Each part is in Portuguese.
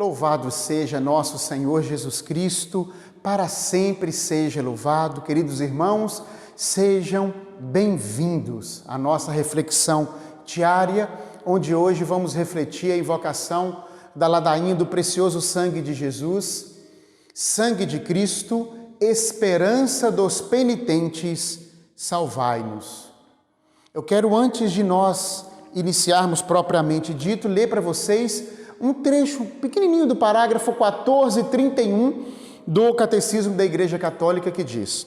Louvado seja nosso Senhor Jesus Cristo, para sempre seja louvado. Queridos irmãos, sejam bem-vindos à nossa reflexão diária, onde hoje vamos refletir a invocação da ladainha do precioso sangue de Jesus, sangue de Cristo, esperança dos penitentes, salvai-nos. Eu quero, antes de nós iniciarmos propriamente dito, ler para vocês um trecho pequenininho do parágrafo 1431 do Catecismo da Igreja Católica, que diz: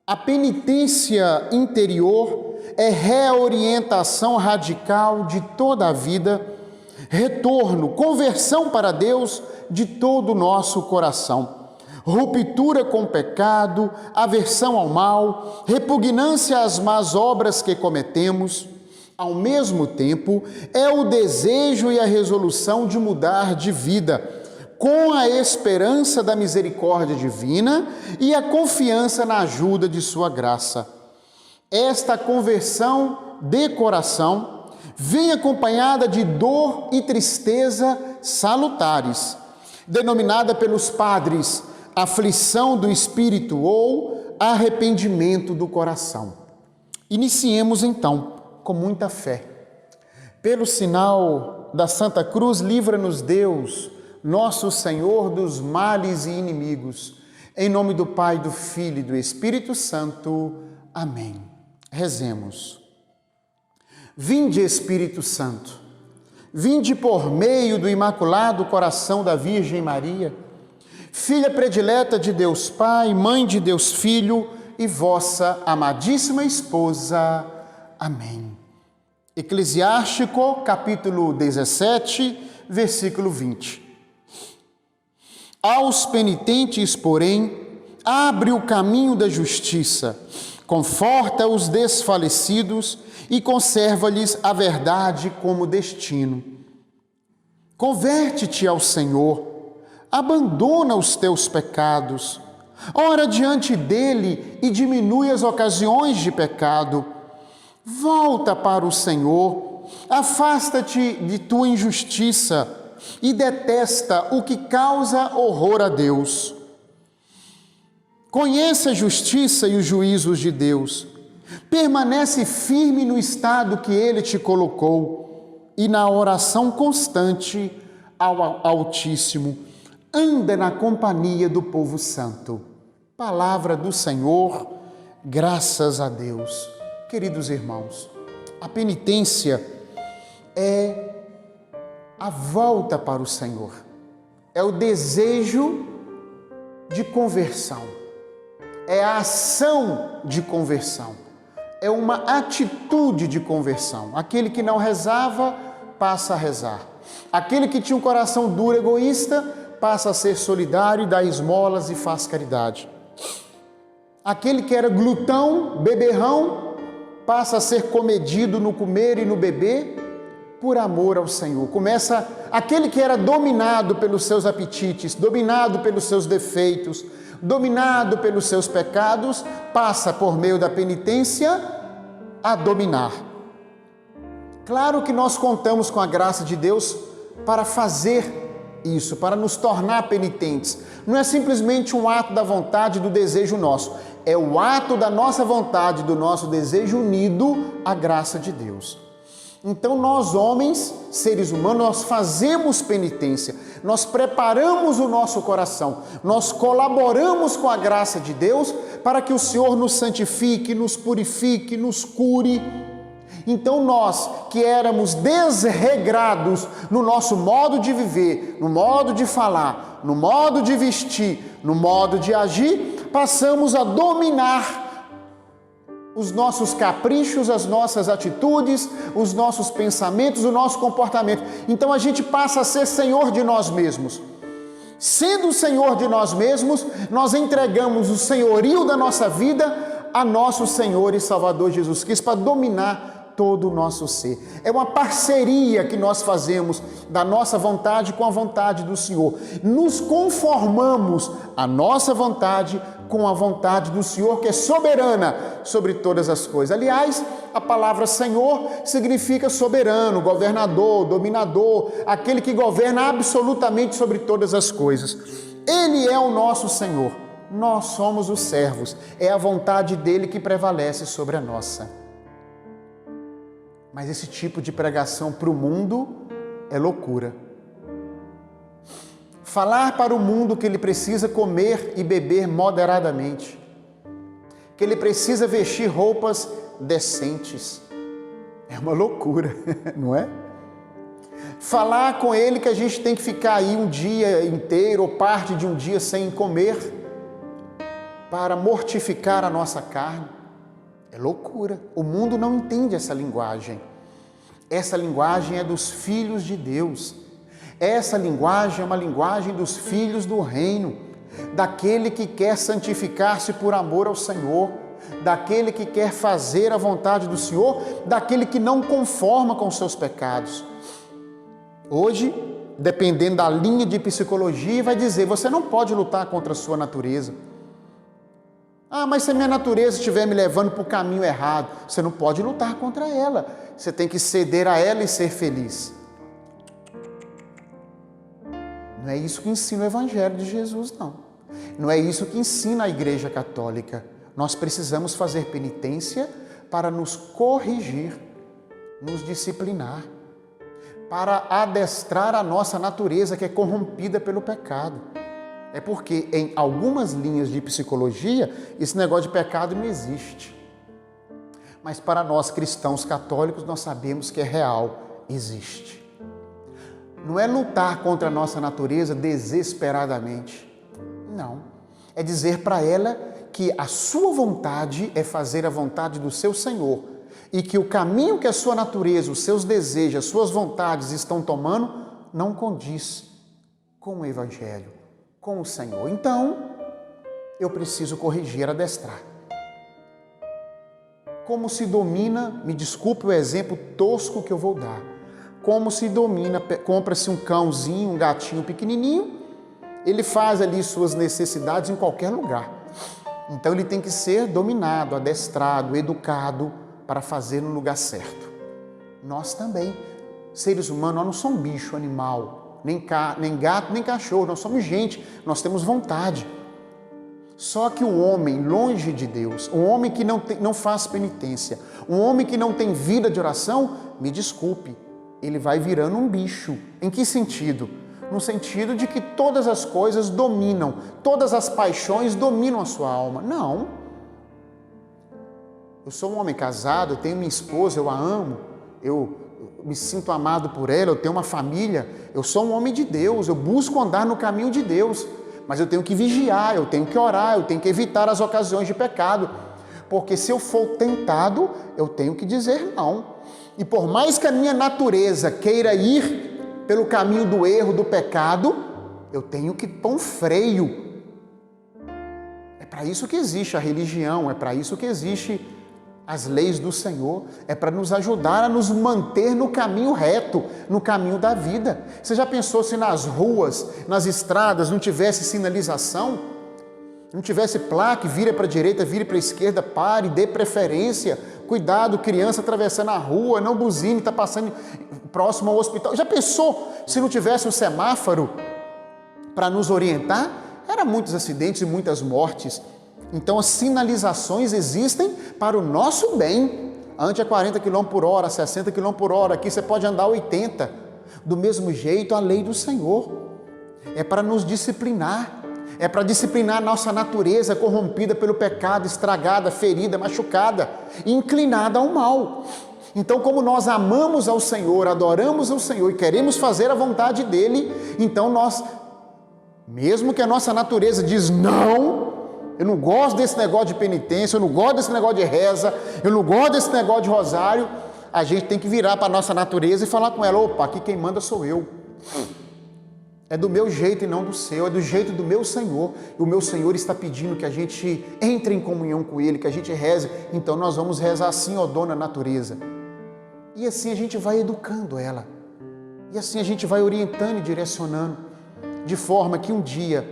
a penitência interior é reorientação radical de toda a vida, retorno, conversão para Deus de todo o nosso coração, ruptura com o pecado, aversão ao mal, repugnância às más obras que cometemos. Ao mesmo tempo, é o desejo e a resolução de mudar de vida, com a esperança da misericórdia divina e a confiança na ajuda de sua graça. Esta conversão de coração vem acompanhada de dor e tristeza salutares, denominada pelos padres aflição do espírito ou arrependimento do coração. Iniciemos então com muita fé. Pelo sinal da Santa Cruz, livra-nos Deus, nosso Senhor, dos males e inimigos. Em nome do Pai, do Filho e do Espírito Santo. Amém. Rezemos. Vinde, Espírito Santo, vinde por meio do Imaculado Coração da Virgem Maria, Filha predileta de Deus Pai, Mãe de Deus Filho e vossa amadíssima esposa. Amém. Eclesiástico, capítulo 17, versículo 20. Aos penitentes, porém, abre o caminho da justiça, conforta os desfalecidos e conserva-lhes a verdade como destino. Converte-te ao Senhor, abandona os teus pecados, ora diante dele e diminui as ocasiões de pecado. Volta para o Senhor, afasta-te de tua injustiça e detesta o que causa horror a Deus. Conheça a justiça e os juízos de Deus, permanece firme no estado que ele te colocou e na oração constante ao Altíssimo. Anda na companhia do povo santo. Palavra do Senhor, graças a Deus. Queridos irmãos, a penitência é a volta para o Senhor, é o desejo de conversão, é a ação de conversão, é uma atitude de conversão. Aquele que não rezava, passa a rezar. Aquele que tinha um coração duro, egoísta, passa a ser solidário e dá esmolas e faz caridade. Aquele que era glutão, beberrão, passa a ser comedido no comer e no beber por amor ao Senhor. Começa aquele que era dominado pelos seus apetites, dominado pelos seus defeitos, dominado pelos seus pecados, passa por meio da penitência a dominar. Claro que nós contamos com a graça de Deus para fazer isso, para nos tornar penitentes. Não é simplesmente um ato da vontade, do desejo nosso. É o ato da nossa vontade, do nosso desejo unido à graça de Deus. Então nós, homens, seres humanos, nós fazemos penitência. Nós preparamos o nosso coração. Nós colaboramos com a graça de Deus para que o Senhor nos santifique, nos purifique, nos cure. Então nós, que éramos desregrados no nosso modo de viver, no modo de falar, no modo de vestir, no modo de agir, passamos a dominar os nossos caprichos, as nossas atitudes, os nossos pensamentos, o nosso comportamento. Então a gente passa a ser senhor de nós mesmos. Sendo o senhor de nós mesmos, nós entregamos o senhorio da nossa vida a nosso Senhor e Salvador Jesus Cristo para dominar todo o nosso ser. É uma parceria que nós fazemos da nossa vontade com a vontade do Senhor. Nos conformamos a nossa vontade com a vontade do Senhor, que é soberana sobre todas as coisas. Aliás, a palavra Senhor significa soberano, governador, dominador, aquele que governa absolutamente sobre todas as coisas. Ele é o nosso Senhor, nós somos os servos, é a vontade dele que prevalece sobre a nossa. Mas esse tipo de pregação para o mundo é loucura. Falar para o mundo que ele precisa comer e beber moderadamente, que ele precisa vestir roupas decentes, é uma loucura, não é? Falar com ele que a gente tem que ficar aí um dia inteiro ou parte de um dia sem comer para mortificar a nossa carne, é loucura. O mundo não entende essa linguagem. Essa linguagem é dos filhos de Deus. Essa linguagem é uma linguagem dos filhos do reino, daquele que quer santificar-se por amor ao Senhor, daquele que quer fazer a vontade do Senhor, daquele que não conforma com os seus pecados. Hoje, dependendo da linha de psicologia, vai dizer, você não pode lutar contra a sua natureza. Ah, mas se a minha natureza estiver me levando para o caminho errado, você não pode lutar contra ela. Você tem que ceder a ela e ser feliz. Não é isso que ensina o Evangelho de Jesus, não. Não é isso que ensina a Igreja Católica. Nós precisamos fazer penitência para nos corrigir, nos disciplinar, para adestrar a nossa natureza que é corrompida pelo pecado. É porque em algumas linhas de psicologia, esse negócio de pecado não existe. Mas para nós cristãos católicos, nós sabemos que é real, existe. Não é lutar contra a nossa natureza desesperadamente. Não. É dizer para ela que a sua vontade é fazer a vontade do seu Senhor e que o caminho que a sua natureza, os seus desejos, as suas vontades estão tomando não condiz com o Evangelho, com o Senhor. Então, eu preciso corrigir, adestrar. Como se domina, me desculpe o exemplo tosco que eu vou dar, como se domina, compra-se um cãozinho, um gatinho pequenininho, ele faz ali suas necessidades em qualquer lugar. Então ele tem que ser dominado, adestrado, educado para fazer no lugar certo. Nós também, seres humanos, nós não somos bicho, animal, nem gato, nem cachorro, nós somos gente, nós temos vontade. Só que o homem longe de Deus, um homem que não faz penitência, um homem que não tem vida de oração, me desculpe, ele vai virando um bicho. Em que sentido? No sentido de que todas as coisas dominam, todas as paixões dominam a sua alma. Não. Eu sou um homem casado, eu tenho minha esposa, eu a amo, eu me sinto amado por ela, eu tenho uma família, eu sou um homem de Deus, eu busco andar no caminho de Deus, mas eu tenho que vigiar, eu tenho que orar, eu tenho que evitar as ocasiões de pecado, porque se eu for tentado, eu tenho que dizer não. E por mais que a minha natureza queira ir pelo caminho do erro, do pecado, eu tenho que pôr um freio. É para isso que existe a religião, é para isso que existe as leis do Senhor, é para nos ajudar a nos manter no caminho reto, no caminho da vida. Você já pensou se nas ruas, nas estradas não tivesse sinalização? Não tivesse placa, vira para a direita, vira para a esquerda, pare, dê preferência, cuidado, criança atravessando a rua, não buzine, está passando próximo ao hospital. Já pensou se não tivesse um semáforo para nos orientar? Eram muitos acidentes e muitas mortes. Então as sinalizações existem para o nosso bem. Antes é 40 km por hora, 60 km por hora, aqui você pode andar 80. Do mesmo jeito a lei do Senhor é para nos disciplinar, é para disciplinar a nossa natureza corrompida pelo pecado, estragada, ferida, machucada, inclinada ao mal. Então, como nós amamos ao Senhor, adoramos ao Senhor e queremos fazer a vontade dEle, então nós, mesmo que a nossa natureza diz não, eu não gosto desse negócio de penitência, eu não gosto desse negócio de reza, eu não gosto desse negócio de rosário, a gente tem que virar para a nossa natureza e falar com ela, opa, aqui quem manda sou eu. É do meu jeito e não do seu, é do jeito do meu Senhor. E o meu Senhor está pedindo que a gente entre em comunhão com Ele, que a gente reze. Então nós vamos rezar assim, ó dona natureza. E assim a gente vai educando ela. E assim a gente vai orientando e direcionando. De forma que um dia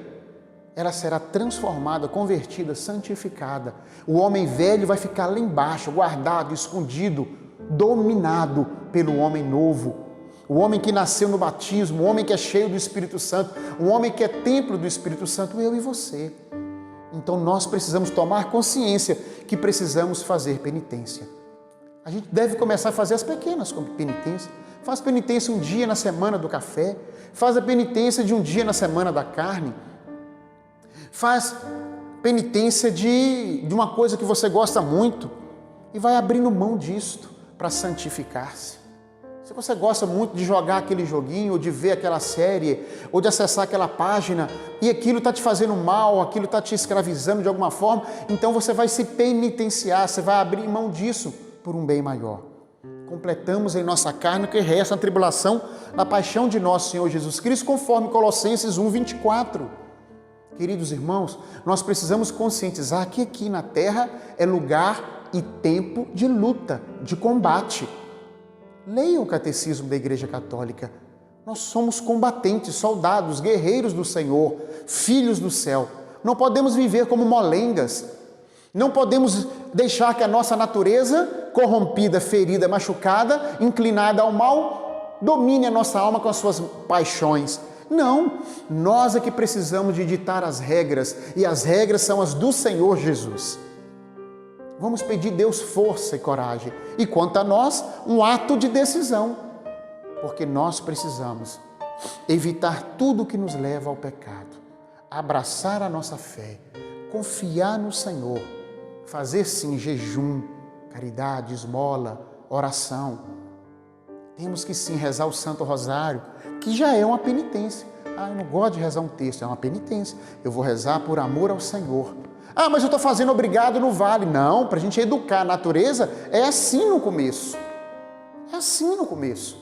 ela será transformada, convertida, santificada. O homem velho vai ficar lá embaixo, guardado, escondido, dominado pelo homem novo. O homem que nasceu no batismo, o homem que é cheio do Espírito Santo, o homem que é templo do Espírito Santo, eu e você. Então nós precisamos tomar consciência que precisamos fazer penitência. A gente deve começar a fazer as pequenas penitências. Faz penitência um dia na semana do café, faz a penitência de um dia na semana da carne, faz penitência de uma coisa que você gosta muito e vai abrindo mão disto para santificar-se. Se você gosta muito de jogar aquele joguinho, ou de ver aquela série, ou de acessar aquela página, e aquilo está te fazendo mal, aquilo está te escravizando de alguma forma, então você vai se penitenciar, você vai abrir mão disso por um bem maior. Completamos em nossa carne o que resta a tribulação da paixão de nosso Senhor Jesus Cristo, conforme Colossenses 1:24. Queridos irmãos, nós precisamos conscientizar que aqui na terra é lugar e tempo de luta, de combate. Leiam o Catecismo da Igreja Católica. Nós somos combatentes, soldados, guerreiros do Senhor, filhos do céu. Não podemos viver como molengas. Não podemos deixar que a nossa natureza, corrompida, ferida, machucada, inclinada ao mal, domine a nossa alma com as suas paixões. Não, nós é que precisamos de ditar as regras, e as regras são as do Senhor Jesus. Vamos pedir a Deus força e coragem. E quanto a nós, um ato de decisão. Porque nós precisamos evitar tudo que nos leva ao pecado. Abraçar a nossa fé. Confiar no Senhor. Fazer sim jejum, caridade, esmola, oração. Temos que sim rezar o Santo Rosário, que já é uma penitência. Eu não gosto de rezar um texto, é uma penitência. Eu vou rezar por amor ao Senhor. Mas eu estou fazendo obrigado no vale. Não, para a gente educar a natureza, é assim no começo. É assim no começo.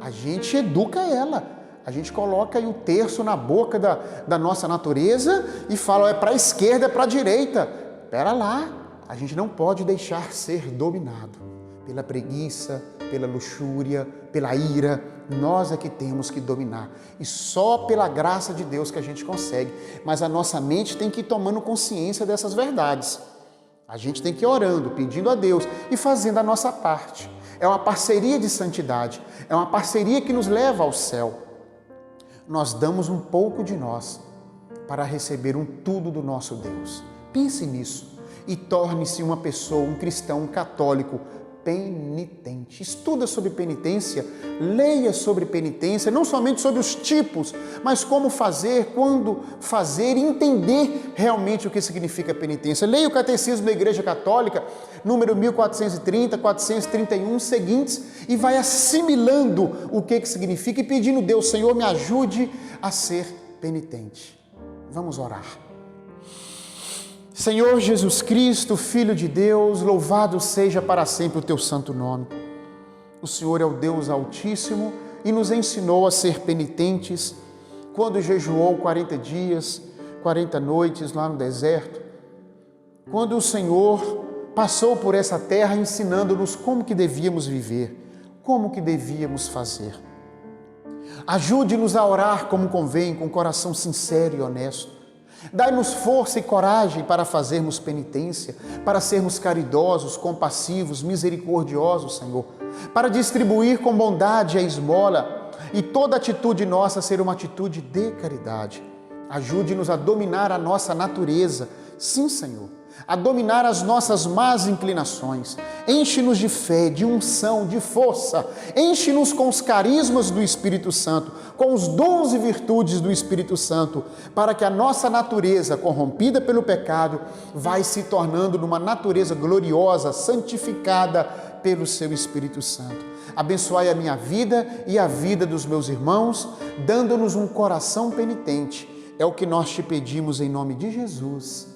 A gente educa ela. A gente coloca aí o terço na boca da nossa natureza e fala, é para a esquerda, é para a direita. Espera lá, a gente não pode deixar ser dominado pela preguiça, pela luxúria, pela ira. Nós é que temos que dominar. E só pela graça de Deus que a gente consegue. Mas a nossa mente tem que ir tomando consciência dessas verdades. A gente tem que ir orando, pedindo a Deus e fazendo a nossa parte. É uma parceria de santidade. É uma parceria que nos leva ao céu. Nós damos um pouco de nós para receber um tudo do nosso Deus. Pense nisso e torne-se uma pessoa, um cristão, um católico penitente. Estuda sobre penitência, leia sobre penitência, não somente sobre os tipos, mas como fazer, quando fazer e entender realmente o que significa penitência. Leia o Catecismo da Igreja Católica, número 1430, 431, seguintes, e vai assimilando o que significa e pedindo a Deus, Senhor, me ajude a ser penitente. Vamos orar. Senhor Jesus Cristo, Filho de Deus, louvado seja para sempre o teu santo nome. O Senhor é o Deus Altíssimo e nos ensinou a ser penitentes quando jejuou 40 dias, 40 noites lá no deserto. Quando o Senhor passou por essa terra ensinando-nos como que devíamos viver, como que devíamos fazer. Ajude-nos a orar como convém, com coração sincero e honesto. Dai-nos força e coragem para fazermos penitência, para sermos caridosos, compassivos, misericordiosos, Senhor, para distribuir com bondade a esmola e toda atitude nossa ser uma atitude de caridade. Ajude-nos a dominar a nossa natureza, sim, Senhor, a dominar as nossas más inclinações. Enche-nos de fé, de unção, de força. Enche-nos com os carismas do Espírito Santo, com os dons e virtudes do Espírito Santo, para que a nossa natureza, corrompida pelo pecado, vai se tornando numa natureza gloriosa, santificada pelo seu Espírito Santo. Abençoai a minha vida e a vida dos meus irmãos, dando-nos um coração penitente. É o que nós te pedimos em nome de Jesus.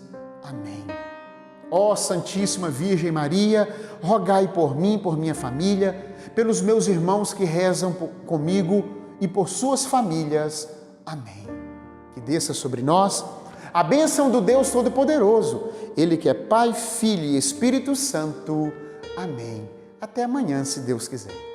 Amém. Ó Santíssima Virgem Maria, rogai por mim, por minha família, pelos meus irmãos que rezam comigo e por suas famílias. Amém. Que desça sobre nós a bênção do Deus Todo-Poderoso, Ele que é Pai, Filho e Espírito Santo. Amém. Até amanhã, se Deus quiser.